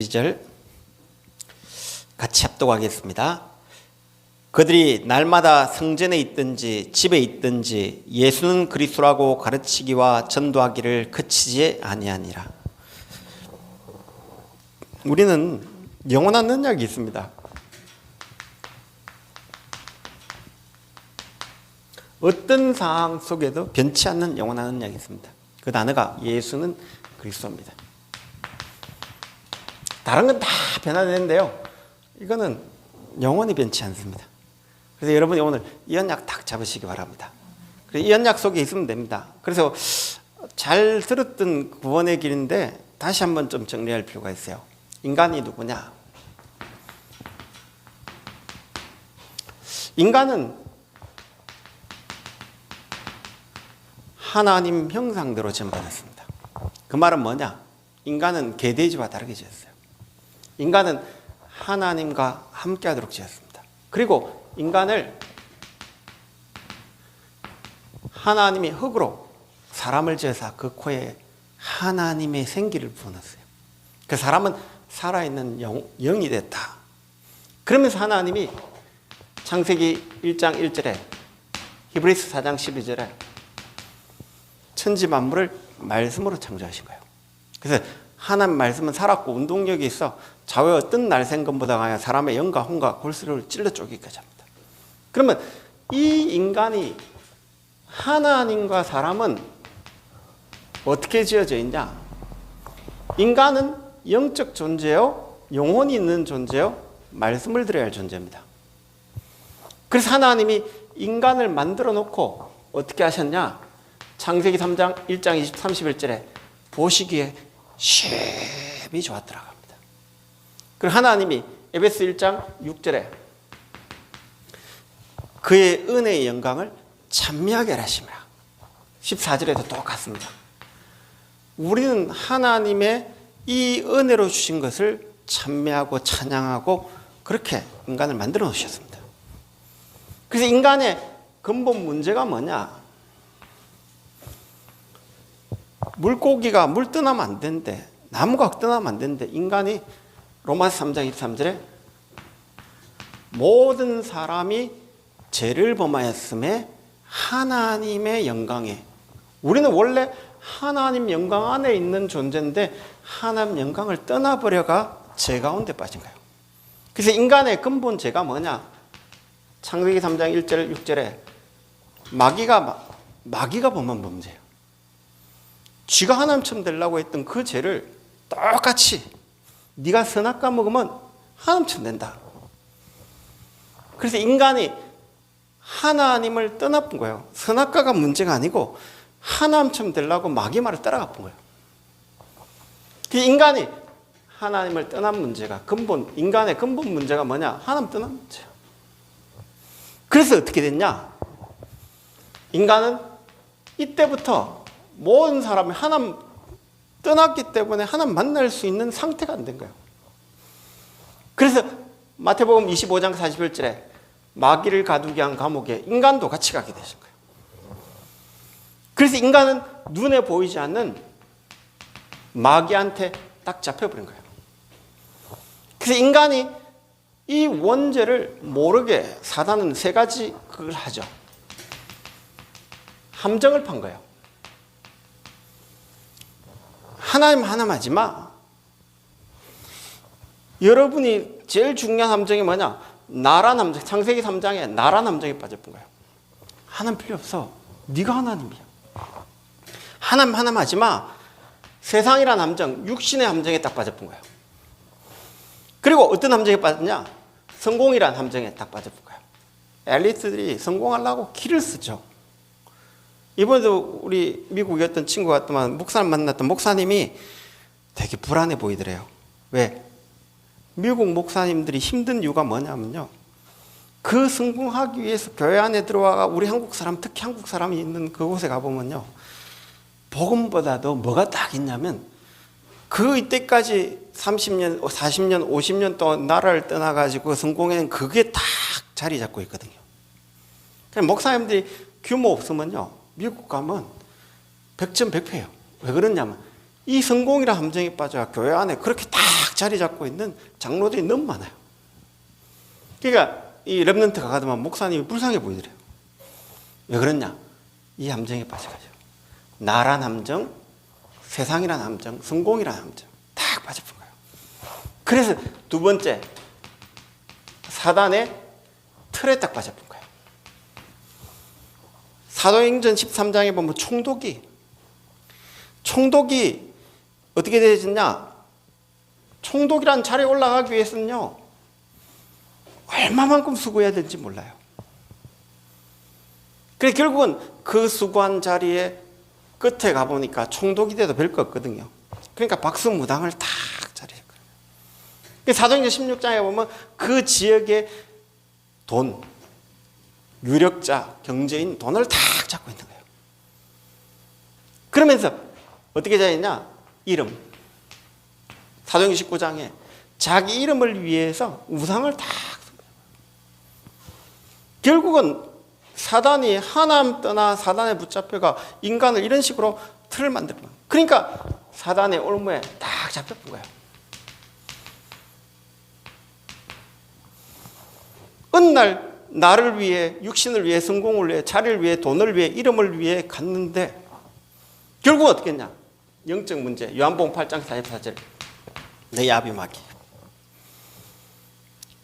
2절 같이 합독하겠습니다. 그들이 날마다 성전에 있든지 집에 있든지 예수는 그리스도라고 가르치기와 전도하기를 그치지 아니하니라. 우리는 영원한 언약이 있습니다. 어떤 상황 속에도 변치 않는 영원한 언약이 있습니다. 그 단어가 예수는 그리스도입니다. 다른 건 다 변화되는데요, 이거는 영원히 변치 않습니다. 그래서 여러분이 오늘 이 언약 딱 잡으시기 바랍니다. 이 언약 속에 있으면 됩니다. 그래서 잘 들었던 구원의 길인데 다시 한번 좀 정리할 필요가 있어요. 인간이 누구냐? 인간은 하나님 형상대로 지음받았습니다. 그 말은 뭐냐? 인간은 개돼지와 다르게 지었어요. 인간은 하나님과 함께하도록 지었습니다. 그리고 인간을 하나님이 흙으로 사람을 지어서 그 코에 하나님의 생기를 부어넣었어요. 그 사람은 살아있는 영이 됐다. 그러면서 하나님이 창세기 1장 1절에 히브리서 4장 12절에 천지 만물을 말씀으로 창조하신 거예요. 그래서 하나님 말씀은 살았고 운동력이 있어 좌우의 어떤 날생금보다 강한 사람의 영과 혼과 골수를 찔러 쪼개기까지 합니다. 그러면 이 인간이 하나님과 사람은 어떻게 지어져 있냐? 인간은 영적 존재요, 영혼이 있는 존재요, 말씀을 들어야 할 존재입니다. 그래서 하나님이 인간을 만들어 놓고 어떻게 하셨냐? 창세기 3장 1장 31절에 보시기에 쉐이 좋았더라고 합니다. 그리고 하나님이 에베소 1장 6절에 그의 은혜의 영광을 찬미하게 하심이라. 14절에도 똑같습니다. 우리는 하나님의 이 은혜로 주신 것을 찬미하고 찬양하고 그렇게 인간을 만들어 놓으셨습니다. 그래서 인간의 근본 문제가 뭐냐? 물고기가 물 떠나면 안 되는데, 나무가 떠나면 안 되는데, 인간이 로마서 3장 23절에 모든 사람이 죄를 범하였음에 하나님의 영광에, 우리는 원래 하나님 영광 안에 있는 존재인데 하나님 영광을 떠나버려가 죄 가운데 빠진 거예요. 그래서 인간의 근본 죄가 뭐냐? 창세기 3장 1절 6절에 마귀가 범한 범죄예요. 쥐가 하나님처럼 되려고 했던 그 죄를 똑같이 네가 선악과 먹으면 하나님처럼 된다. 그래서 인간이 하나님을 떠나본 거예요. 선악과가 문제가 아니고 하나님처럼 되려고 마귀 말을 따라가 본 거예요. 인간이 하나님을 떠난 문제가 인간의 근본 문제가 뭐냐? 하나님 떠난 문제예요. 그래서 어떻게 됐냐? 인간은 이때부터 모든 사람이 하나님 떠났기 때문에 하나님 만날 수 있는 상태가 안 된 거예요. 그래서 마태복음 25장 41절에 마귀를 가두게 한 감옥에 인간도 같이 가게 되신 거예요. 그래서 인간은 눈에 보이지 않는 마귀한테 딱 잡혀버린 거예요. 그래서 인간이 이 원죄를 모르게 사단은 세 가지 그걸 하죠. 함정을 판 거예요. 하나님 하지 마. 여러분이 제일 중요한 함정이 뭐냐? 나란 함정. 창세기 3장에 나란 함정에 빠져본 거예요. 하나님 필요 없어. 네가 하나님이야. 하나님 하지 마. 세상이란 함정, 육신의 함정에 딱 빠져본 거예요. 그리고 어떤 함정에 빠졌냐? 성공이란 함정에 딱 빠져본 거예요. 엘리트들이 성공하려고 길을 쓰죠. 이번에도 우리 미국에 어떤 친구가 왔더만 목사님 만났던 목사님이 되게 불안해 보이더래요. 왜? 미국 목사님들이 힘든 이유가 뭐냐면요, 그 성공하기 위해서 교회 안에 들어와가 우리 한국 사람, 특히 한국 사람이 있는 그곳에 가보면요, 복음보다도 뭐가 딱 있냐면 그 이때까지 30년, 40년, 50년 동안 나라를 떠나가지고 성공한 그게 딱 자리 잡고 있거든요. 그냥 목사님들이 규모 없으면요, 미국 가면 100점 100패예요. 왜 그러냐면 이 성공이라 함정에 빠져 교회 안에 그렇게 딱 자리 잡고 있는 장로들이 너무 많아요. 그러니까 이 렘넌트가 가더만 목사님이 불쌍해 보이더래요. 왜 그러냐? 이 함정에 빠져가지고 나란 함정, 세상이란 함정, 성공이란 함정 딱 빠져본 거예요. 그래서 두 번째 사단의 틀에 딱 빠져본 거예요. 사도행전 13장에 보면 총독이 어떻게 되어졌냐? 총독이란 자리에 올라가기 위해서는요 얼마만큼 수고해야 될지 몰라요. 그래서 결국은 그 수고한 자리에 끝에 가보니까 총독이 돼도 별거 없거든요. 그러니까 박수무당을 딱 차리셨거든요. 사도행전 16장에 보면 그 지역의 돈, 유력자, 경제인 돈을 딱 잡고 있는 거예요. 그러면서 어떻게 되었냐? 이름. 사도행전 19장에 자기 이름을 위해서 우상을 딱 결국은 사단이 하나님 떠나 사단에 붙잡혀가 인간을 이런 식으로 틀을 만들어. 그러니까 사단의 올무에 딱 잡혔던 거예요. 어느 날 나를 위해, 육신을 위해, 성공을 위해, 자리를 위해, 돈을 위해, 이름을 위해 갔는데 결국은 어떻게 했냐? 영적 문제. 요한복음 8장 44절. 내 야비마귀.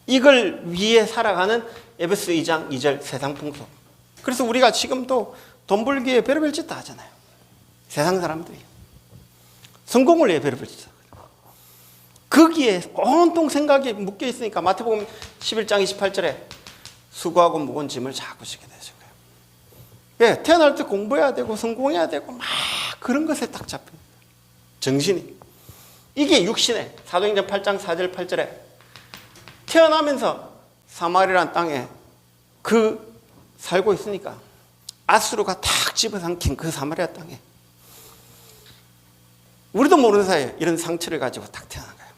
이걸 위해 살아가는 에베소 2장 2절 세상 풍속. 그래서 우리가 지금도 돈 벌기 위해 별의별 짓 다 하잖아요. 세상 사람들이. 성공을 위해 별의별 짓 하거든요. 거기에 온통 생각이 묶여 있으니까 마태복음 11장 28절에 수고하고 무거운 짐을 자꾸 지게 되실 거예요. 예, 태어날 때 공부해야 되고 성공해야 되고 막 그런 것에 딱 잡혀요. 정신이. 이게 육신에 사도행전 8장 4절 8절에 태어나면서 사마리아라는 땅에 살고 있으니까 아수르가 탁 집어삼킨 그 사마리아 땅에 우리도 모르는 사이에 이런 상처를 가지고 딱 태어난 거예요.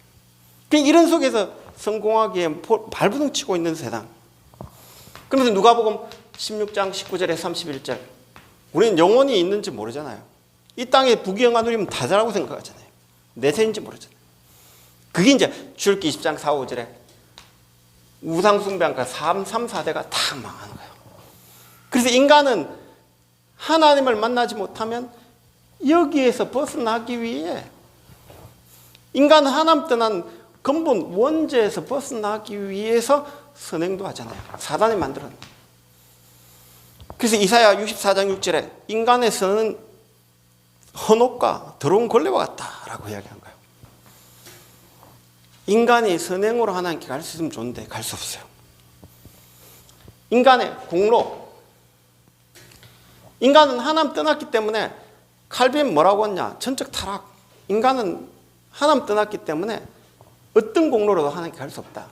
그러니까 이런 속에서 성공하기에 발버둥 치고 있는 세상. 그러면서 누가복음 16장 19절에 31절 우리는 영혼이 있는지 모르잖아요. 이 땅에 부귀영화 누리면 다자라고 생각하잖아요. 내세인지 모르잖아요. 그게 이제 출애굽기 20장 4, 5절에 우상숭배한가 3, 4대가 다 망하는 거예요. 그래서 인간은 하나님을 만나지 못하면 여기에서 벗어나기 위해 인간은 하나님 떠난 근본 원죄에서 벗어나기 위해서 선행도 하잖아요. 사단이 만들어낸 거예요. 그래서 이사야 64장 6절에 인간의 선은 헌옷과 더러운 걸레와 같다라고 이야기한 거예요. 인간이 선행으로 하나님께 갈 수 있으면 좋은데 갈 수 없어요. 인간의 공로. 인간은 하나님 떠났기 때문에 칼빈은 뭐라고 했냐? 전적 타락. 인간은 하나님 떠났기 때문에 어떤 공로로도 하나님께 갈 수 없다.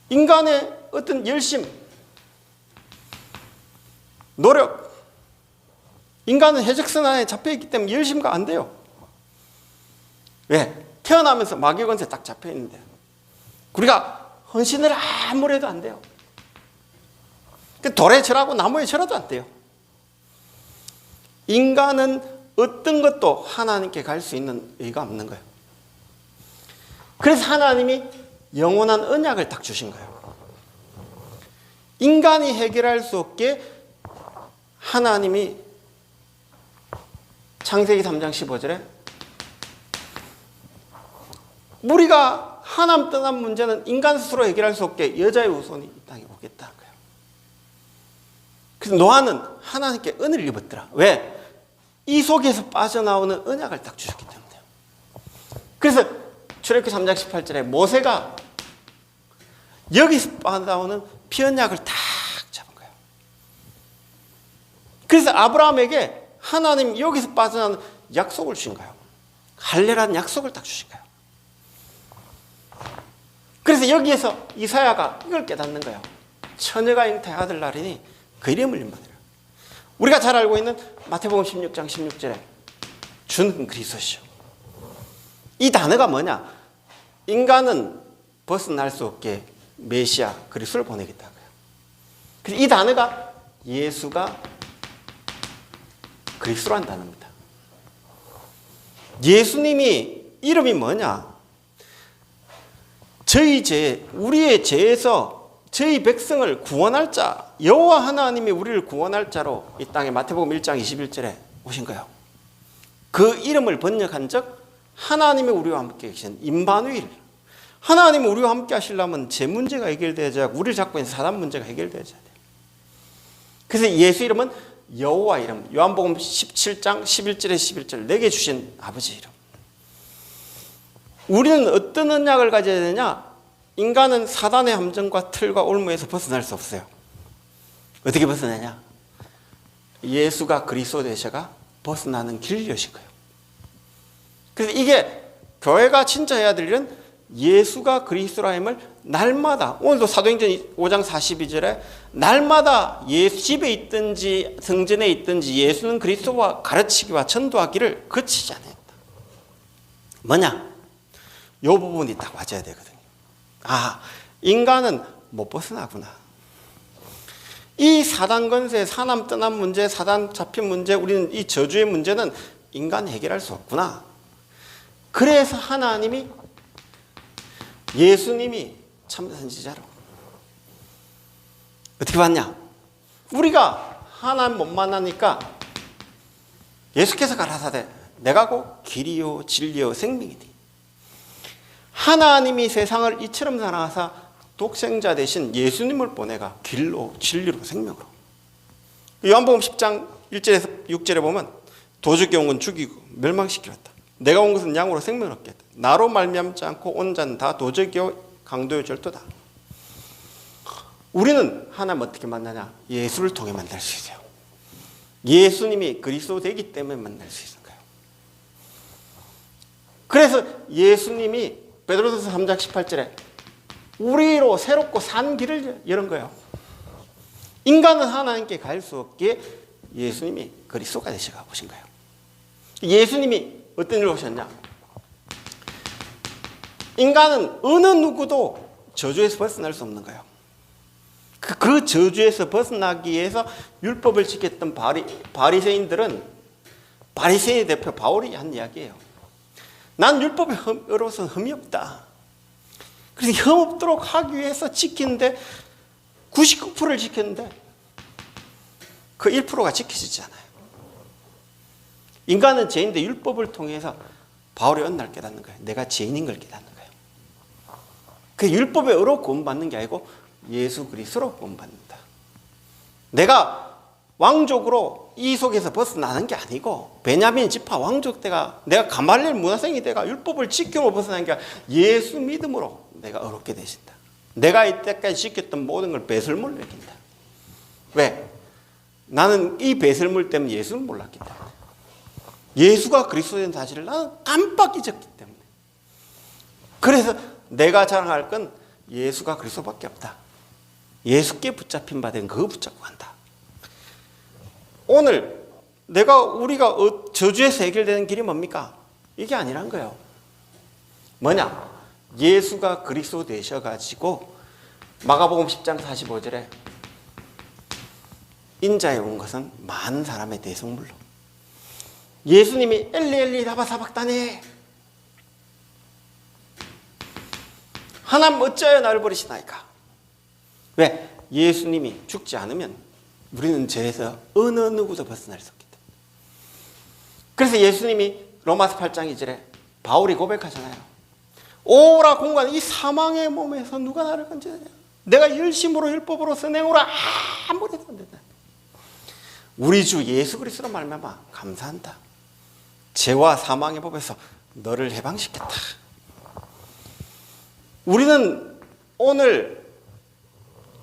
인간의 어떤 열심, 노력. 인간은 해적선 안에 잡혀있기 때문에 열심가 안 돼요. 왜? 태어나면서 마귀 권세 딱 잡혀있는데 우리가 헌신을 아무리 해도 안 돼요. 돌에 절하고 나무에 절하도 안 돼요. 인간은 어떤 것도 하나님께 갈 수 있는 의의가 없는 거예요. 그래서 하나님이 영원한 언약을 딱 주신 거예요. 인간이 해결할 수 없게 하나님이 창세기 3장 15절에 우리가 하나님 떠난 문제는 인간 스스로 해결할 수 없게 여자의 후손이 이 땅에 오겠다는 거예요. 그래서 노아는 하나님께 은혜를 입었더라. 왜? 이 속에서 빠져나오는 언약을 딱 주셨기 때문에요. 그래서 출애굽기 3장 18절에 모세가 여기서 빠져나오는 피언약을 딱 잡은 거예요. 그래서 아브라함에게 하나님 여기서 빠져나오는 약속을 주신 거예요. 할례라는 약속을 딱 주신 거예요. 그래서 여기에서 이사야가 이걸 깨닫는 거예요. 처녀가 잉태 아들 날이니 그 이름을 인받으라. 우리가 잘 알고 있는 마태복음 16장 16절에 주는 그리스도시요. 이 단어가 뭐냐? 인간은 벗어날 수 없게 메시아 그리스도를 보내겠다고요. 그래서 이 단어가 예수가 그리스도라는 단어입니다. 예수님이 이름이 뭐냐? 우리의 죄에서 저희 백성을 구원할 자, 여호와 하나님이 우리를 구원할 자로 이 땅에 마태복음 1장 21절에 오신 거예요. 그 이름을 번역한 적 하나님이 우리와 함께 계신 임마누엘. 하나님이 우리와 함께 하시려면 제 문제가 해결되어야 하고 우리를 잡고 있는 사단 문제가 해결되어야 돼요. 그래서 예수 이름은 여호와 이름. 요한복음 17장 11절에 11절 내게 주신 아버지 이름. 우리는 어떤 언약을 가져야 되냐? 인간은 사단의 함정과 틀과 올무에서 벗어날 수 없어요. 어떻게 벗어나냐? 예수가 그리스도 되셔가 벗어나는 길을 여신 거예요. 그래서 이게 교회가 진짜 해야 될 일은 예수가 그리스도라 함을 날마다, 오늘도 사도행전 5장 42절에 날마다 예수 집에 있든지 성전에 있든지 예수는 그리스도와 가르치기와 전도하기를 그치지 않았다. 뭐냐? 이 부분이 딱 맞아야 되거든요. 아, 인간은 못 벗어나구나. 이 사단 권세, 사람 떠난 문제, 사단 잡힌 문제, 우리는 이 저주의 문제는 인간이 해결할 수 없구나. 그래서 하나님이 예수님이 참 선지자로 어떻게 봤냐? 우리가 하나님 못 만나니까 예수께서 가라사대 내가 곧 길이요 진리요 생명이니 하나님이 세상을 이처럼 사랑하사 독생자 대신 예수님을 보내가 길로 진리로 생명으로. 요한복음 10장 1절에서 6절에 보면 도적이 온 건 죽이고 멸망시키려 했다. 내가 온 것은 양으로 생명을 얻게 했다. 나로 말미암지 않고 온 자는 다 도적이요 강도요 절도다. 우리는 하나님 어떻게 만나냐? 예수를 통해 만날 수 있어요. 예수님이 그리스도 되기 때문에 만날 수 있는 거예요. 그래서 예수님이 베드로전서 3장 18절에 우리로 새롭고 산 길을 여는 거예요. 인간은 하나님께 갈 수 없기에 예수님이 그리스도가 되셔가 오신 거예요. 예수님이 어떤 일을 오셨냐? 인간은 어느 누구도 저주에서 벗어날 수 없는 거예요. 그 저주에서 벗어나기 위해서 율법을 지켰던 바리새인들은 바리새인의 대표 바울이 한 이야기예요. 난 율법에 어려워서는 흠이 없다. 그래서 흠 없도록 하기 위해서 지키는데 99%를 지켰는데 그 1%가 지켜지지 않아요. 인간은 죄인데 율법을 통해서 바울이 어느 날 깨닫는 거예요. 내가 죄인인 걸 깨닫는 거예요. 그 율법에 어려 구원받는 게 아니고 예수 그리스도로 구원받는다. 내가 왕족으로 이 속에서 벗어나는 게 아니고 베냐민 지파 왕족 때가 내가 가말리엘 문화생이 때가 율법을 지킴으로 벗어나는 게 아니라 예수 믿음으로 내가 어렵게 되신다. 내가 이때까지 지켰던 모든 걸 배설물로 여긴다. 왜? 나는 이 배설물 때문에 예수를 몰랐기 때문에. 예수가 그리스도인 사실을 나는 깜빡 잊었기 때문에. 그래서 내가 자랑할 건 예수가 그리스도밖에 없다. 예수께 붙잡힌 바 된 그거 붙잡고 간다. 오늘 우리가 저주에서 해결되는 길이 뭡니까? 이게 아니란 거예요. 뭐냐? 예수가 그리스도 되셔가지고 마가복음 10장 45절에 인자에 온 것은 많은 사람의 대성물로. 예수님이 엘리 엘리 라마 사박다니 하나님 어찌하여 나를 버리시나이까? 왜? 예수님이 죽지 않으면 우리는 죄에서 어느 누구도 벗어날 수 없기 때문에. 그래서 예수님이 로마서 8장 2절에 바울이 고백하잖아요. 오라 공간 이 사망의 몸에서 누가 나를 건지느냐? 내가 열심으로 율법으로 선행으로 아무래도 안 된다. 우리 주 예수 그리스도로 말미암아 감사한다. 죄와 사망의 법에서 너를 해방시켰다. 우리는 오늘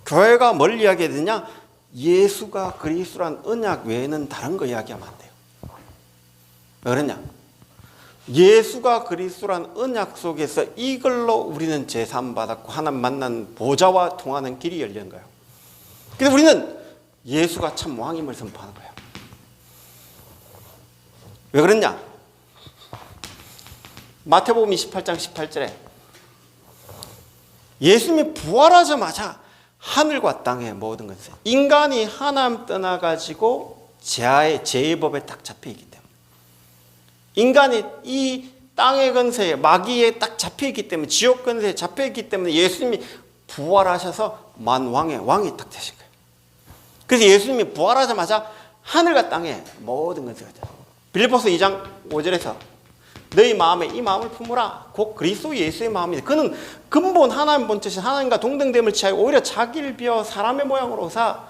교회가 뭘 이야기해야 되냐? 예수가 그리스도란 언약 외에는 다른 거 이야기하면 안 돼요. 왜 그러냐? 예수가 그리스도란 언약 속에서 이걸로 우리는 제사함 받았고 하나님 만난 보좌와 통하는 길이 열리는 거예요. 그래서 우리는 예수가 참 왕임을 선포하는 거예요. 왜 그러냐? 마태복음 28장 18절에 예수님이 부활하자마자 하늘과 땅의 모든 것을 인간이 하나님 떠나가지고 죄의 법에 딱 잡혀있기 때문에 인간이 이 땅의 권세에 마귀에 딱 잡혀있기 때문에 지옥 권세에 잡혀있기 때문에 예수님이 부활하셔서 만왕의 왕이 딱 되신 거예요. 그래서 예수님이 부활하자마자 하늘과 땅에 모든 권세가 돼요. 빌립보서 2장 5절에서 너희 마음에 이 마음을 품으라. 곧 그리스도 예수의 마음이다. 그는 근본 하나님 본체신 하나님과 동등됨을 취하여 오히려 자기를 비어 사람의 모양으로 사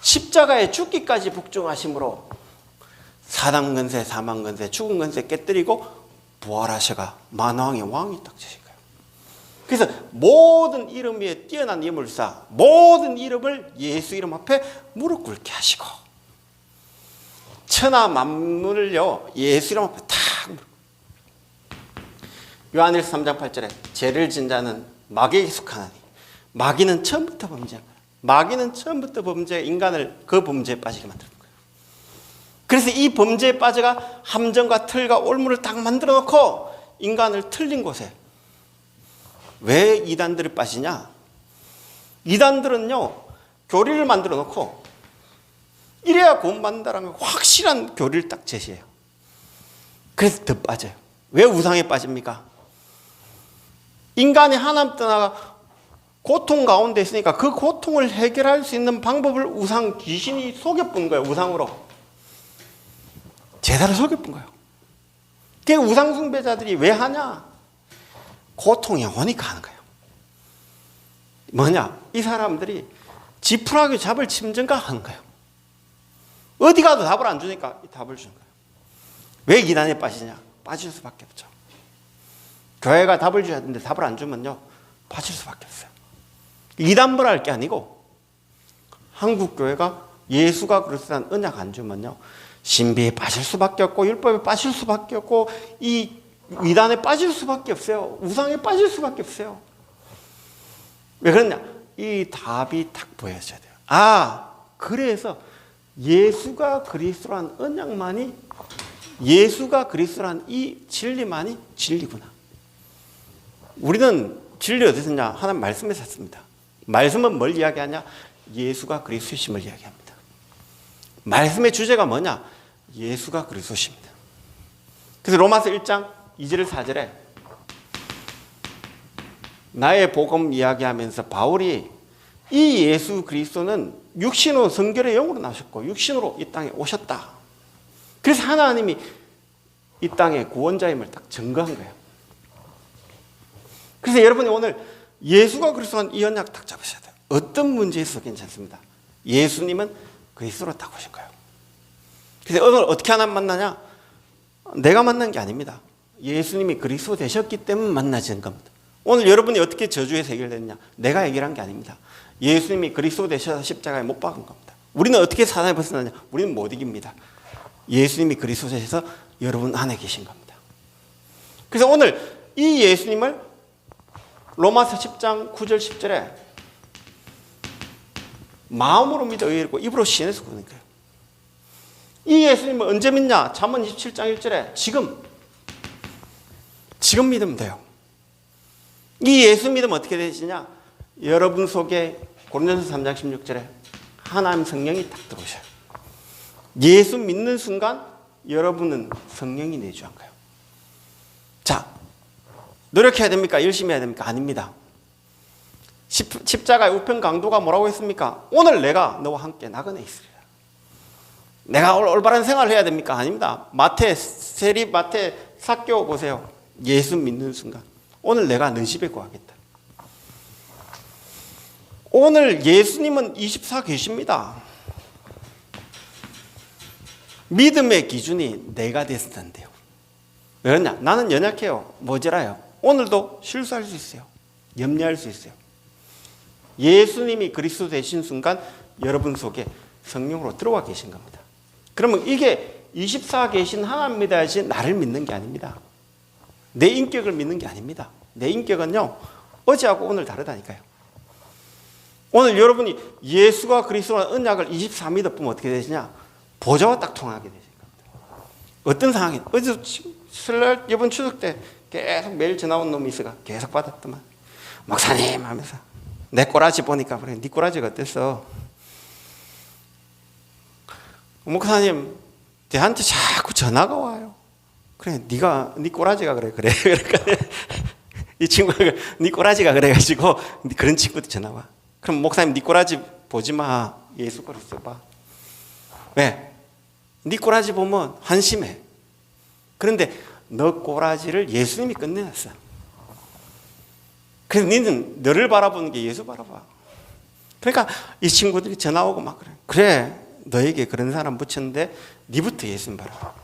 십자가에 죽기까지 복종하심으로 사단 권세, 사망 권세, 죽은 권세 깨뜨리고 부활하셔가 만왕의 왕이 딱 되신 거예요. 그래서 모든 이름 위에 뛰어난 예물사, 모든 이름을 예수 이름 앞에 무릎 꿇게 하시고 천하 만물을요 예수 이름 앞에 탁 요한일서 3장 8절에 죄를 진 자는 마귀에게 속하나니 마귀는 처음부터 범죄한 거예요. 마귀는 처음부터 인간을 그 범죄에 빠지게 만드는 거예요. 그래서 이 범죄에 빠져가 함정과 틀과 올무를 딱 만들어 놓고 인간을 틀린 곳에 왜 이단들이 빠지냐? 이단들은요 교리를 만들어 놓고 이래야 구원받는다라는 확실한 교리를 딱 제시해요. 그래서 더 빠져요. 왜 우상에 빠집니까? 인간이 하나님 떠나가 고통 가운데 있으니까 그 고통을 해결할 수 있는 방법을 우상 귀신이 속여본 거예요. 우상으로 제사를 속여본 거예요. 그 우상 숭배자들이 왜 하냐? 고통이 오니까 하는 거예요. 뭐냐? 이 사람들이 지푸라기 잡을 짐승가 하는 거예요. 어디 가도 답을 안 주니까 이 답을 주는 거예요. 왜 이단에 빠지냐? 빠질 수밖에 없죠. 교회가 답을 줘야 되는데 답을 안 주면요 빠질 수밖에 없어요. 이단부라 할 게 아니고 한국 교회가 예수가 그리스도라는 언약 안 주면요 신비에 빠질 수밖에 없고 율법에 빠질 수밖에 없고 이 이단에 빠질 수밖에 없어요. 우상에 빠질 수밖에 없어요. 왜 그러냐? 이 답이 딱 보여져야 돼요. 아, 그래서 예수가 그리스도라는 언약만이 예수가 그리스도라는 이 진리만이 진리구나. 우리는 진리 어디서 냐 하나님 말씀에서 샀습니다. 말씀은 뭘 이야기하냐? 예수가 그리스도심을 이야기합니다. 말씀의 주제가 뭐냐? 예수가 그리스도십니다. 그래서 로마서 1장 2절 4절에 나의 복음 이야기하면서 바울이 이 예수 그리스도는 육신으로 성결의 영으로 나셨고 육신으로 이 땅에 오셨다. 그래서 하나님이 이 땅의 구원자임을 딱 증거한 거예요. 그래서 여러분이 오늘 예수가 그리스도라는 이 언약 딱 잡으셔야 돼요. 어떤 문제에 있어도 괜찮습니다. 예수님은 그리스도로 딱 오신 거예요. 그래서 오늘 어떻게 하나님 만나냐? 내가 만난 게 아닙니다. 예수님이 그리스도 되셨기 때문에 만나지는 겁니다. 오늘 여러분이 어떻게 저주에서 해결됐냐? 내가 해결한 게 아닙니다. 예수님이 그리스도 되셔서 십자가에 못 박은 겁니다. 우리는 어떻게 사단에 벗어나냐? 우리는 못 이깁니다. 예수님이 그리스도 되셔서 여러분 안에 계신 겁니다. 그래서 오늘 이 예수님을 로마서 10장 9절 10절에 마음으로 믿어 의롭고 입으로 시인해서 그러는 거예요. 이 예수님을 언제 믿냐? 잠언 27장 1절에 지금 믿으면 돼요. 이 예수 믿으면 어떻게 되시냐? 여러분 속에 고린도전서 3장 16절에 하나님 성령이 딱 들어오셔요. 예수 믿는 순간 여러분은 성령이 내주한 거예요. 자, 노력해야 됩니까? 열심히 해야 됩니까? 아닙니다. 십자가의 우편 강도가 뭐라고 했습니까? 오늘 내가 너와 함께 나그네 있으리라. 내가 올바른 생활을 해야 됩니까? 아닙니다. 세리 마태 사교 보세요. 예수 믿는 순간 오늘 내가 너 집에 구하겠다. 오늘 예수님은 24 계십니다. 믿음의 기준이 내가 됐을 텐데요. 왜 그러냐? 나는 연약해요. 모자라요. 오늘도 실수할 수 있어요. 염려할 수 있어요. 예수님이 그리스도 되신 순간 여러분 속에 성령으로 들어와 계신 겁니다. 그러면 이게 24 계신 하나님 믿어야지 나를 믿는 게 아닙니다. 내 인격을 믿는 게 아닙니다. 내 인격은요 어제하고 오늘 다르다니까요. 오늘 여러분이 예수가 그리스도라는 언약을 24 믿어보면 어떻게 되시냐? 보좌와 딱 통하게 되실 겁니다. 어떤 상황이 어제 설날 이번 추석 때 계속 매일 전화 온 놈이 있어가 계속 받았더만 목사님 하면서 내 꼬라지 보니까 그래 네 꼬라지가 어땠어? 목사님, 저한테 자꾸 전화가 와요. 그래, 네 꼬라지가 그래. 그러니까 이 친구가 네 꼬라지가 그래가지고 그런 친구도 전화 와. 그럼 목사님 네 꼬라지 보지 마. 예수 그리스도 봐. 왜? 네 꼬라지 보면 한심해. 그런데 너 꼬라지를 예수님이 끝내놨어. 그래서 너는 너를 바라보는 게 예수 바라봐. 그러니까 이 친구들이 전화 오고 막 그래. 그래, 너에게 그런 사람 붙였는데 니부터 예수님 바라봐.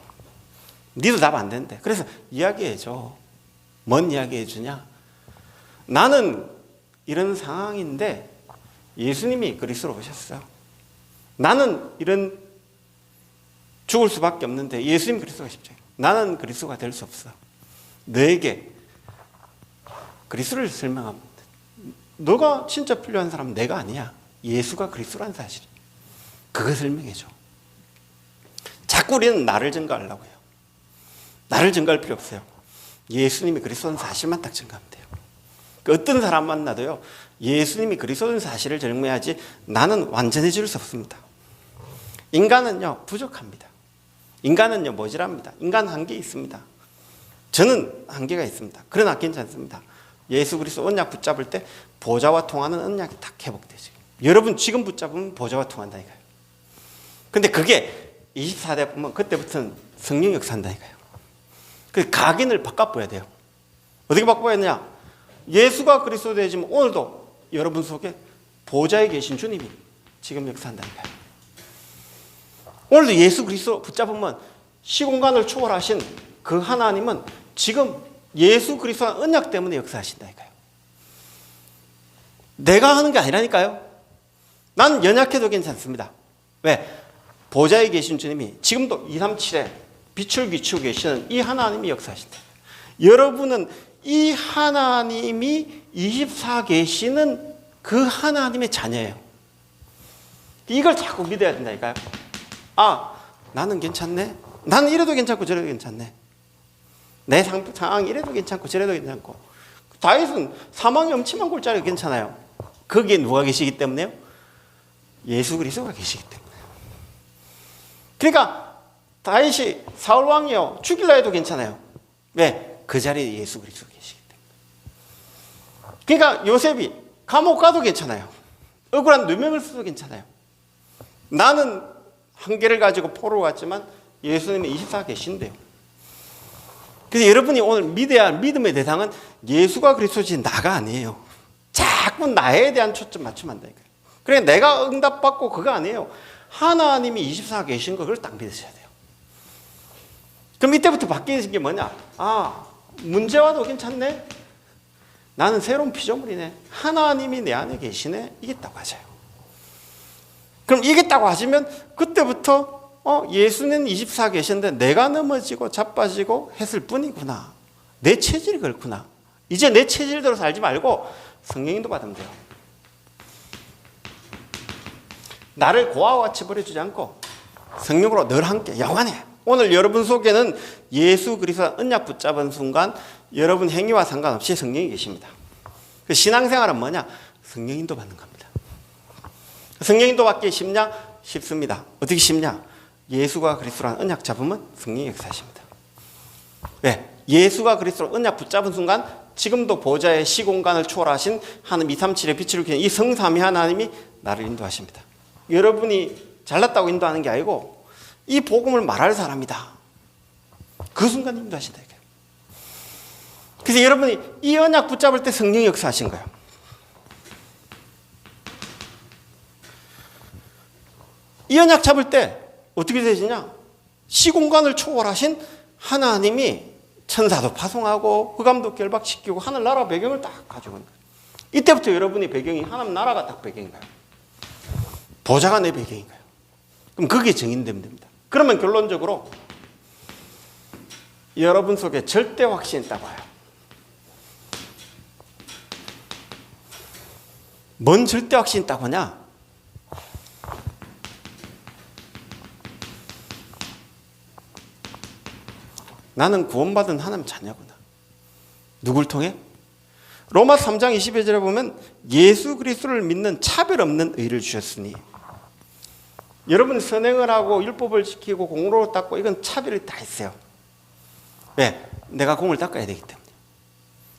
니도 답 안 된대. 그래서 이야기해줘. 뭔 이야기해주냐? 나는 이런 상황인데 예수님이 그리스도로 오셨어. 나는 이런 죽을 수밖에 없는데 예수님 그리스도가 십자가. 나는 그리스도가 될 수 없어. 너에게 그리스도를 설명하면 너가 진짜 필요한 사람은 내가 아니야. 예수가 그리스도라는 사실. 그거 설명해줘. 자꾸 우리는 나를 증거하려고 해요. 나를 증거할 필요 없어요. 예수님이 그리스도는 사실만 딱 증거하면 돼요. 어떤 사람 만나도요, 예수님이 그리스도는 사실을 증명해야지 나는 완전해질 수 없습니다. 인간은요, 부족합니다. 인간은요, 모자랍니다. 인간 한계 있습니다. 저는 한계가 있습니다. 그러나 괜찮습니다. 예수 그리스도 언약 붙잡을 때 보좌와 통하는 언약이 딱 회복되죠. 여러분 지금 붙잡으면 보좌와 통한다니까요. 근데 그게 24대 보면 그때부터는 성령 역사한다니까요. 그 각인을 바꿔봐야 돼요. 어떻게 바꿔야 되냐? 예수가 그리스도 되지만 오늘도 여러분 속에 보좌에 계신 주님이 지금 역사한다니까요. 오늘도 예수 그리스도 붙잡으면 시공간을 초월하신 그 하나님은 지금 예수 그리스도와 언약 때문에 역사하신다니까요. 내가 하는 게 아니라니까요. 난 연약해도 괜찮습니다. 왜? 보좌에 계신 주님이 지금도 237에 빛을 비추고 계시는 이 하나님이 역사하신다. 여러분은 이 하나님이 24 계시는 그 하나님의 자녀예요. 이걸 자꾸 믿어야 된다니까요. 아, 나는 괜찮네. 나는 이래도 괜찮고 저래도 괜찮네. 내 상황이 이래도 괜찮고 저래도 괜찮고. 다윗은 사망의 엄침한 골짜기가 괜찮아요. 거기에 누가 계시기 때문에요? 예수 그리스도가 계시기 때문에. 그러니까 다윗이 사울 왕이요 죽일라 해도 괜찮아요. 왜? 그 자리에 예수 그리스도가 계시기 때문에. 그러니까 요셉이 감옥 가도 괜찮아요. 억울한 누명을 써도 괜찮아요. 나는 한계를 가지고 포로 갔지만 예수님이 24 계신대요. 그래서 여러분이 오늘 믿어야 할 믿음의 대상은 예수가 그리스도지 나가 아니에요. 자꾸 나에 대한 초점 맞추면 안 되니까요. 그래 내가 응답받고 그거 아니에요. 하나님이 24 계신 거 그걸 딱 믿으셔야 돼요. 그럼 이때부터 바뀌는 게 뭐냐? 아, 문제 와도 괜찮네. 나는 새로운 피조물이네. 하나님이 내 안에 계시네. 이겠다고 하셔요. 그럼 이겠다고 하시면 그때부터 예수는 24 계신데 내가 넘어지고 자빠지고 했을 뿐이구나. 내 체질이 그렇구나. 이제 내 체질대로 살지 말고 성령인도 받으면 돼요. 나를 고아와 같이 버려주지 않고 성령으로 늘 함께 영원해. 오늘 여러분 속에는 예수 그리스도 언약 붙잡은 순간 여러분 행위와 상관없이 성령이 계십니다. 그 신앙생활은 뭐냐? 성령인도 받는 겁니다. 성령인도 받기 쉽냐? 쉽습니다. 어떻게 쉽냐? 예수가 그리스도랑 언약 잡으면 성령이 역사하십니다. 왜? 예수가 그리스도랑 언약 붙잡은 순간 지금도 보좌의 시공간을 초월하신 하나님 237의 빛을 비추는 이 성삼위 하나님이 나를 인도하십니다. 여러분이 잘났다고 인도하는 게 아니고 이 복음을 말할 사람이다. 그 순간 인도하신다. 그래서 여러분이 이 언약 붙잡을 때 성령이 역사하신 거예요. 이 언약 잡을 때 어떻게 되시냐? 시공간을 초월하신 하나님이 천사도 파송하고 흑암도 결박시키고 하늘나라 배경을 딱 가지고 있는 거예요. 이때부터 여러분의 배경이 하나님 나라가 딱 배경인 거예요. 보좌가 내 배경인 거예요. 그럼 그게 증인되면 됩니다. 그러면 결론적으로 여러분 속에 절대 확신이 있다고 해요. 뭔 절대 확신이 있다고 하냐? 나는 구원받은 하나님 자녀구나. 누굴 통해? 로마 3장 20절에 보면 예수 그리스도를 믿는 차별 없는 의를 주셨으니 여러분 선행을 하고 율법을 지키고 공로를 닦고 이건 차별이 다 있어요. 왜? 내가 공을 닦아야 되기 때문에.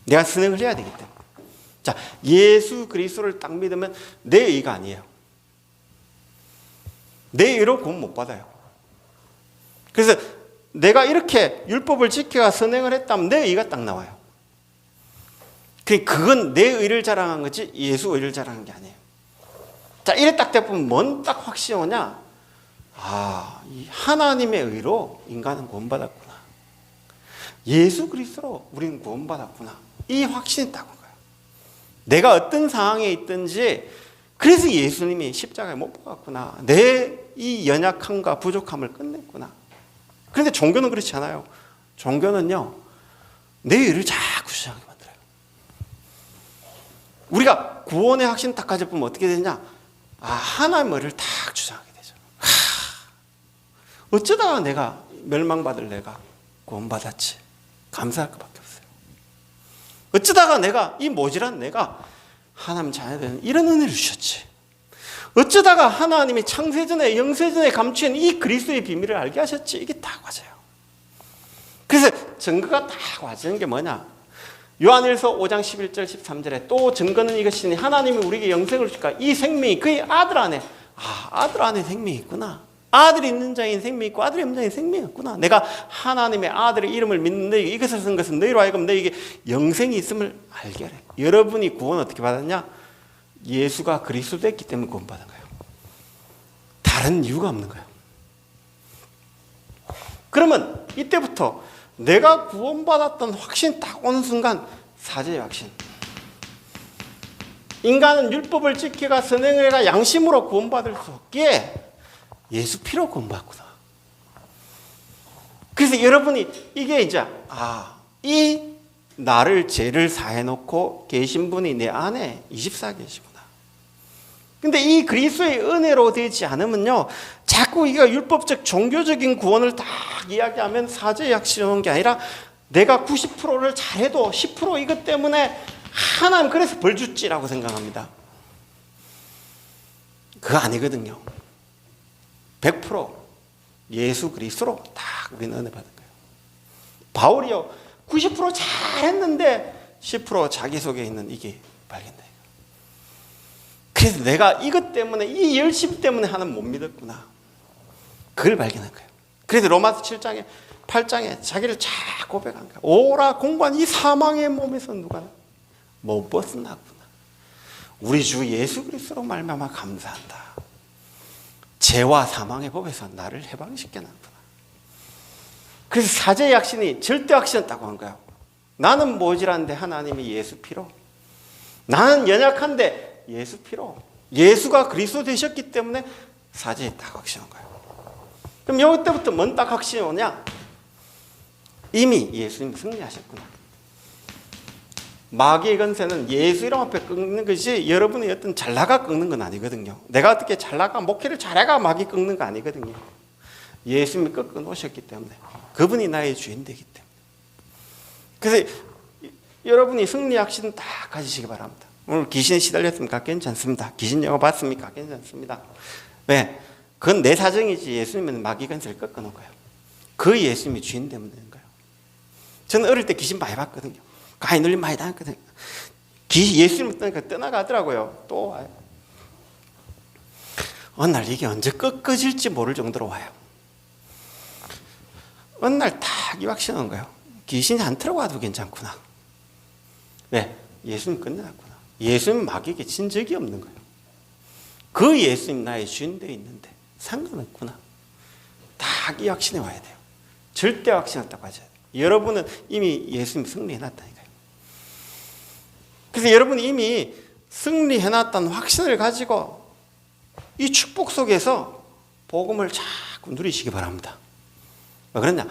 내가 선행을 해야 되기 때문에. 자, 예수 그리스도를 딱 믿으면 내 의가 아니에요. 내 의로 구원 못 받아요. 그래서 내가 이렇게 율법을 지켜가 선행을 했다면 내 의가 딱 나와요. 그건 내 의를 자랑한 거지 예수 의를 자랑한 게 아니에요. 자, 이래 딱 되면 뭔 딱 확신이 오냐? 아, 이 하나님의 의로 인간은 구원받았구나. 예수 그리스도로 우리는 구원받았구나. 이 확신이 딱 온 거예요. 내가 어떤 상황에 있든지 그래서 예수님이 십자가에 못 박았구나. 내 이 연약함과 부족함을 끝냈구나. 그런데 종교는 그렇지 않아요. 종교는요, 내 의를 자꾸 주장하게 만들어요. 우리가 구원의 확신 딱 가져보면 어떻게 되냐? 아, 하나님의 의를 딱 주장하게 되죠. 어쩌다가 내가 멸망받을 내가 구원받았지. 감사할 것밖에 없어요. 어쩌다가 내가 이 모질한 내가 하나님 자녀되는 이런 은혜를 주셨지. 어쩌다가 하나님이 창세전에 영세전에 감추인 이 그리스도의 비밀을 알게 하셨지. 이게 다 맞아요. 그래서 증거가 다 와지는 게 뭐냐? 요한일서 5장 11절 13절에 또 증거는 이것이니 하나님이 우리에게 영생을 주니까 이 생명이 그의 아들 안에, 아들 안에 생명이 있구나. 아들이 있는 자인 생명이 있고 아들이 없는 자인 생명이 있구나. 내가 하나님의 아들의 이름을 믿는 너희에게 이것을 쓴 것은 너희로 하여금 너희에게 영생이 있음을 알게 하래. 여러분이 구원 어떻게 받았냐? 예수가 그리스도 됐기 때문에 구원받은 거예요. 다른 이유가 없는 거예요. 그러면 이때부터 내가 구원받았던 확신 딱 오는 순간 사죄의 확신. 인간은 율법을 지켜가 선행을 해가 양심으로 구원받을 수 없기에 예수 피로 구원받구나. 그래서 여러분이 이게 이제 이 나를 죄를 사해놓고 계신 분이 내 안에 24 계시구나. 근데 이 그리스도의 은혜로 되지 않으면요, 자꾸 이가 율법적 종교적인 구원을 딱 이야기하면 사죄의 확신이 오는 게 아니라 내가 90%를 잘해도 10% 이것 때문에 하나님 그래서 벌 줬지라고 생각합니다. 그거 아니거든요. 100% 예수 그리스도로 딱 우리는 은혜 받은 거예요. 바울이요, 90% 잘했는데 10% 자기 속에 있는 이게 발견돼요. 그래서 내가 이것 때문에 이 열심 때문에 하나님 못 믿었구나. 그걸 발견한 거예요. 그래서 로마서 7장에 8장에 자기를 잘 고백한 거예요. 오라 공고한 이 사망의 몸에서 누가 못 벗어났구나. 우리 주 예수 그리스도로 말미암아 감사한다. 죄와 사망의 법에서 나를 해방시켜놨구나. 그래서 사죄의 확신이 절대 확신했다고 한 거예요. 나는 모질한데 하나님이 예수 피로, 나는 연약한데 예수 피로, 예수가 그리스도 되셨기 때문에 사죄에 딱 확신한 거예요. 그럼 여기 때부터 뭔 딱 확신이 오냐? 이미 예수님 승리하셨구나. 마귀의 건세는 예수 이름 앞에 꺾는 것이 여러분의 어떤 잘나가 꺾는 건 아니거든요. 내가 어떻게 잘나가 목회를 잘해가 마귀 꺾는 거 아니거든요. 예수님이 꺾어 놓으셨기 때문에, 그분이 나의 주인 되기 때문에. 그래서 여러분이 승리 확신 다 가지시기 바랍니다. 오늘 귀신에 시달렸습니까? 괜찮습니다. 귀신 영화 봤습니까? 괜찮습니다. 왜? 그건 내 사정이지 예수님은 마귀 건세를 꺾어 놓은 거예요. 그 예수님이 주인 되면 되는 거예요. 저는 어릴 때 귀신 많이 봤거든요. 가히 눌림 많이 당했거든요. 예수님을 떠나가더라고요. 또 와요. 어느 날 이게 언제 꺾어질지 모를 정도로 와요. 어느 날 딱 이 확신 온 거예요. 귀신이 안 들어와도 괜찮구나. 왜? 예수님 끝내놨구나. 예수님 마귀에게 진 적이 없는 거예요. 그 예수님 나의 주인 되어 있는데 상관없구나. 딱 이 확신에 와야 돼요. 절대 확신했다고 하죠. 여러분은 이미 예수님 승리해놨다니까요. 그래서 여러분이 이미 승리해놨다는 확신을 가지고 이 축복 속에서 복음을 자꾸 누리시기 바랍니다. 왜 그러냐?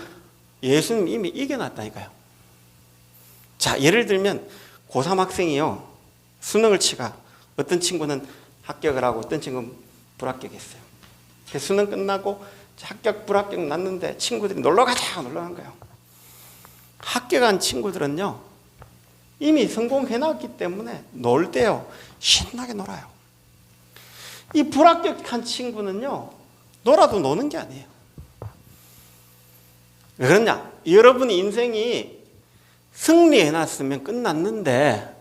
예수님 이미 이겨놨다니까요. 자, 예를 들면 고3 학생이요, 수능을 치가 어떤 친구는 합격을 하고 어떤 친구는 불합격했어요. 수능 끝나고 합격 불합격 났는데 친구들이 놀러 가자 놀러 간 거예요. 합격한 친구들은요 이미 성공해놨기 때문에 놀 때요 신나게 놀아요. 이 불합격한 친구는요 놀아도 노는 게 아니에요. 왜 그러냐? 여러분의 인생이 승리해놨으면 끝났는데,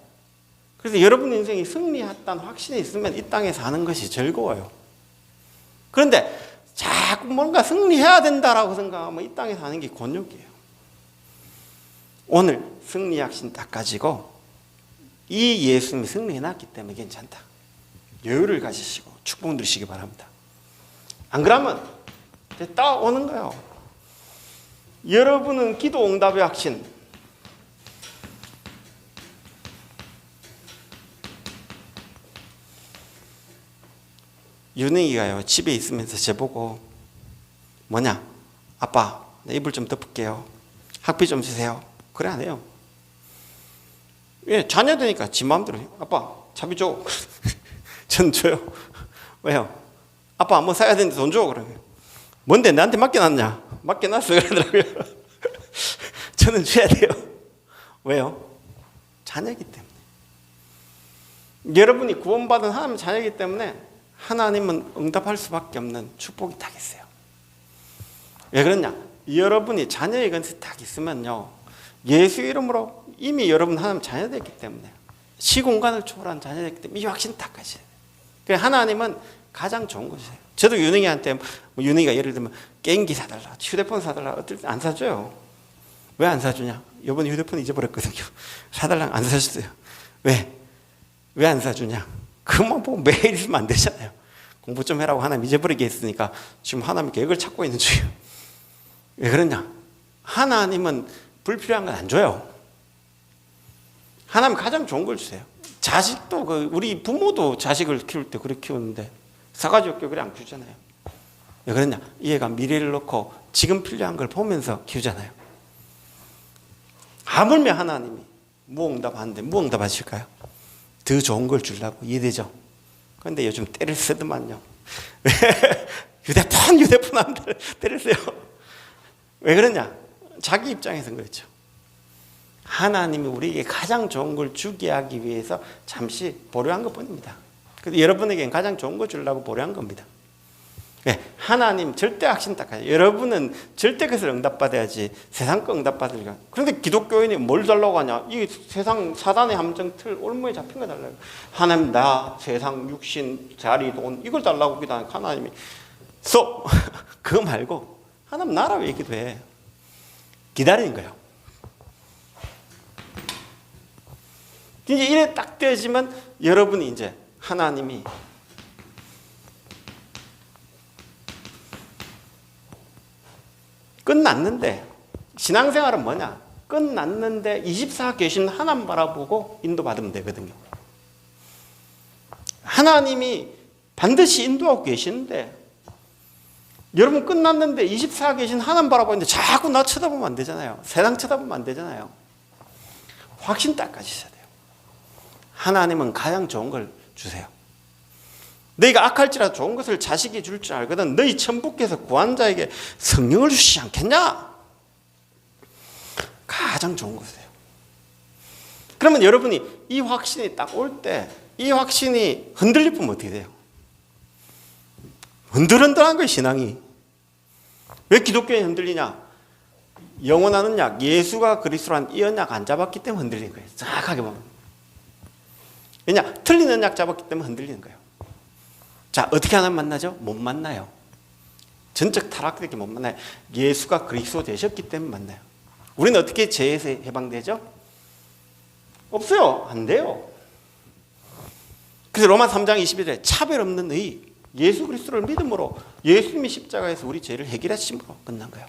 그래서 여러분 인생이 승리했다는 확신이 있으면 이 땅에 사는 것이 즐거워요. 그런데 자꾸 뭔가 승리해야 된다라고 생각하면 이 땅에 사는 게 곤욕이에요. 오늘 승리 확신 딱 가지고 이 예수님이 승리해놨기 때문에 괜찮다. 여유를 가지시고 축복 누리시기 바랍니다. 안 그러면 딱 오는 거예요. 여러분은 기도 응답의 확신, 윤희가요 집에 있으면서 저보고 뭐냐, 아빠 내 이불 좀 덮을게요, 학비 좀 주세요. 그래 안 해요. 왜? 자녀되니까 지 마음대로 해요. 아빠 차비 줘. 전 줘요. 왜요? 아빠 뭐 사야 되는데 돈 줘. 그러면 뭔데 나한테 맡겨놨냐? 맡겨놨어 그러더라고요. 저는 줘야 돼요. 왜요? 자녀이기 때문에. 여러분이 구원받은 하나님 자녀이기 때문에 하나님은 응답할 수밖에 없는 축복이 딱 있어요. 왜 그러냐? 여러분이 자녀의 건이 딱 있으면요, 예수 이름으로 이미 여러분 하나님 자녀됐기 때문에, 시공간을 초월한 자녀됐기 때문에 이 확신 딱 가셔야 돼요. 하나님은 가장 좋은 것이에요. 저도 윤희한테 뭐 윤희가 예를 들면 게임기 사달라, 휴대폰 사달라, 어떨 때 안 사줘요. 왜 안 사주냐? 이번에 휴대폰 잊어버렸거든요. 사달라 안 사줬어요. 왜? 왜 안 사주냐? 그만 보고 매일 있으면 안 되잖아요. 공부 좀 해라고 하나님 잊어버리게 했으니까 지금 하나님 계획을 찾고 있는 중이에요. 왜 그러냐? 하나님은 불필요한 건 안 줘요. 하나님 가장 좋은 걸 주세요. 자식도 우리 부모도 자식을 키울 때 그렇게 키우는데 사가지 없게 그래 안 키우잖아요. 왜 그러냐? 얘가 미래를 놓고 지금 필요한 걸 보면서 키우잖아요. 하물며 하나님이 무응답하는데 무응답하실까요? 더 좋은 걸 주려고. 이해되죠? 그런데 요즘 때를 쓰더만요. 휴대폰 하면 때를 써요. 왜 그러냐? 자기 입장에서는 그렇죠. 하나님이 우리에게 가장 좋은 걸 주게 하기 위해서 잠시 보류한 것뿐입니다. 그래서 여러분에게는 가장 좋은 걸 주려고 보류한 겁니다. 네, 하나님 절대 확신 딱 하죠. 여러분은 절대 것을 응답받아야지 세상 거 응답받으니까. 그런데 기독교인이 뭘 달라고 하냐? 이 세상 사단의 함정 틀 올무에 잡힌 거 달라고. 하나님 나 세상 육신 자리 돈 이걸 달라고 기도하니까 하나님이 그거 말고 하나님 나라 왜 기도해? 기다리는 거예요. 이제 이래 딱 되지만 여러분이 이제 하나님이 끝났는데, 신앙생활은 뭐냐? 끝났는데 24 계신 하나님 바라보고 인도받으면 되거든요. 하나님이 반드시 인도하고 계시는데, 여러분 끝났는데 24 계신 하나님 바라보는데 자꾸 나 쳐다보면 안 되잖아요. 세상 쳐다보면 안 되잖아요. 확신 딱 가지셔야 돼요. 하나님은 가장 좋은 걸 주세요. 너희가 악할지라도 좋은 것을 자식이 줄 줄 알거든. 너희 천부께서 구한 자에게 성령을 주시지 않겠냐? 가장 좋은 것이에요. 그러면 여러분이 이 확신이 딱 올 때 이 확신이 흔들리면 어떻게 돼요? 흔들흔들한 거예요, 신앙이. 왜 기독교에 흔들리냐? 영원하는 약, 예수가 그리스도란 이 언약 안 잡았기 때문에 흔들리는 거예요. 정확하게 보면. 왜냐? 틀린 언약 잡았기 때문에 흔들리는 거예요. 자, 어떻게 하나 만나죠? 못 만나요. 전적 타락되게 못 만나요. 예수가 그리스도 되셨기 때문에 만나요. 우리는 어떻게 죄에서 해방되죠? 없어요. 안 돼요. 그래서 로마 3장 21절에 차별 없는 의, 예수 그리스도를 믿음으로 예수님이 십자가에서 우리 죄를 해결하심으로 끝난 거예요.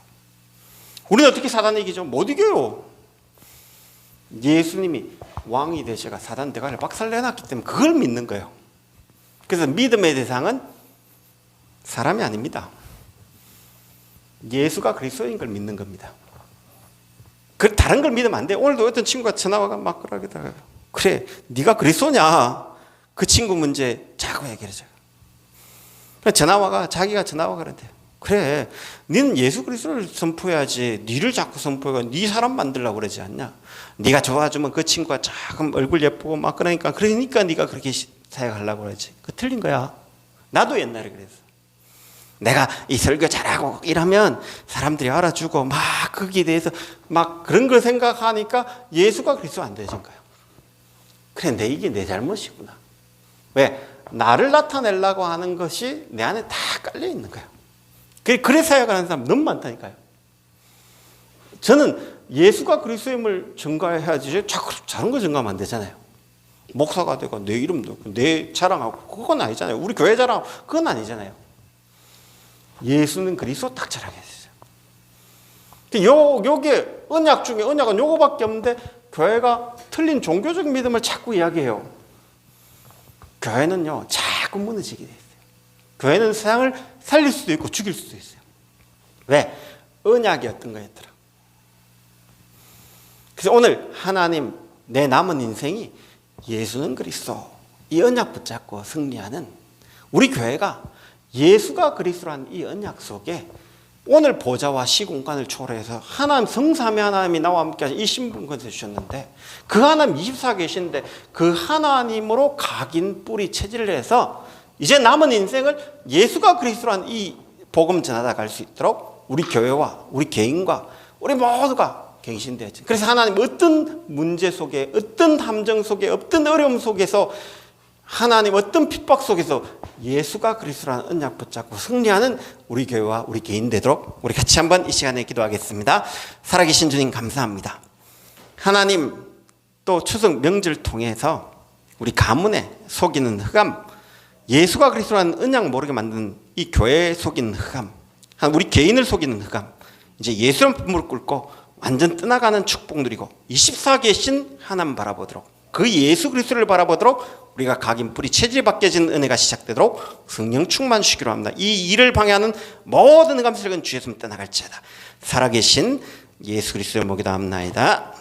우리는 어떻게 사단을 이기죠? 못 이겨요. 예수님이 왕이 되셔가 사단 대가를 박살내놨기 때문에 그걸 믿는 거예요. 그래서 믿음의 대상은 사람이 아닙니다. 예수가 그리스도인 걸 믿는 겁니다. 그 다른 걸 믿으면 안 돼. 오늘도 어떤 친구가 전화와가 막 그러다가 그래, 네가 그리스도냐? 그 친구 문제 자꾸 해결해줘. 전화와가 자기가 전화와 그런데 그래, 너는 예수 그리스도를 선포해야지. 네를 자꾸 선포해가 네 사람 만들려고 그러지 않냐? 네가 좋아주면 그 친구가 조금 얼굴 예쁘고 막 그러니까 네가 그렇게 사역하려고 그러지. 그 틀린 거야. 나도 옛날에 그랬어. 내가 이 설교 잘하고 이러면 사람들이 알아주고 막 거기에 대해서 막 그런 걸 생각하니까 예수가 그리스도 안 되는 거예요. 그래, 이게 내 잘못이구나. 왜? 나를 나타내려고 하는 것이 내 안에 다 깔려 있는 거예요. 그래서 사역하는 사람 너무 많다니까요. 저는 예수가 그리스도임을 증거해야지 자꾸 다른 거 증거하면 안 되잖아요. 목사가 되고 내 이름도 내 자랑하고 그건 아니잖아요. 우리 교회 자랑하고 그건 아니잖아요. 예수는 그리스도 딱 자랑했어요. 요게 언약 중에 언약은 요거밖에 없는데 교회가 틀린 종교적 믿음을 자꾸 이야기해요. 교회는요 자꾸 무너지게 돼 있어요. 교회는 세상을 살릴 수도 있고 죽일 수도 있어요. 왜? 언약이 어떤 거였더라. 그래서 오늘 하나님 내 남은 인생이 예수는 그리스도 이 언약 붙잡고 승리하는 우리 교회가 예수가 그리스도라는 이 언약 속에 오늘 보좌와 시공간을 초월해서 하나님 성삼위 하나님이 나와 함께 하신 이 신분권을 주셨는데 그 하나님 24 계신데 그 하나님으로 각인 뿌리 체질을 해서 이제 남은 인생을 예수가 그리스도라는 이 복음 전하다 갈 수 있도록 우리 교회와 우리 개인과 우리 모두가 갱신되었죠. 그래서 하나님 어떤 문제 속에 어떤 함정 속에 어떤 어려움 속에서 하나님 어떤 핍박 속에서 예수가 그리스도라는 언약 붙잡고 승리하는 우리 교회와 우리 개인 되도록 우리 같이 한번 이 시간에 기도하겠습니다. 살아계신 주님 감사합니다. 하나님 또 추석 명절 통해서 우리 가문에 속이는 흑암 예수가 그리스도라는 언약 모르게 만든 이 교회에 속이는 흑암 우리 개인을 속이는 흑암 이제 예수를 무릎 꿇고 완전 떠나가는 축복 누리고 24 계신 하나님 바라보도록 그 예수 그리스도를 바라보도록 우리가 각인 뿌리 체질이 바뀌어진 은혜가 시작되도록 성령 충만 주시기로 합니다. 이 일을 방해하는 모든 감슬은 주의 손 떠나갈지어다. 살아계신 예수 그리스도를 모기도 합나이다.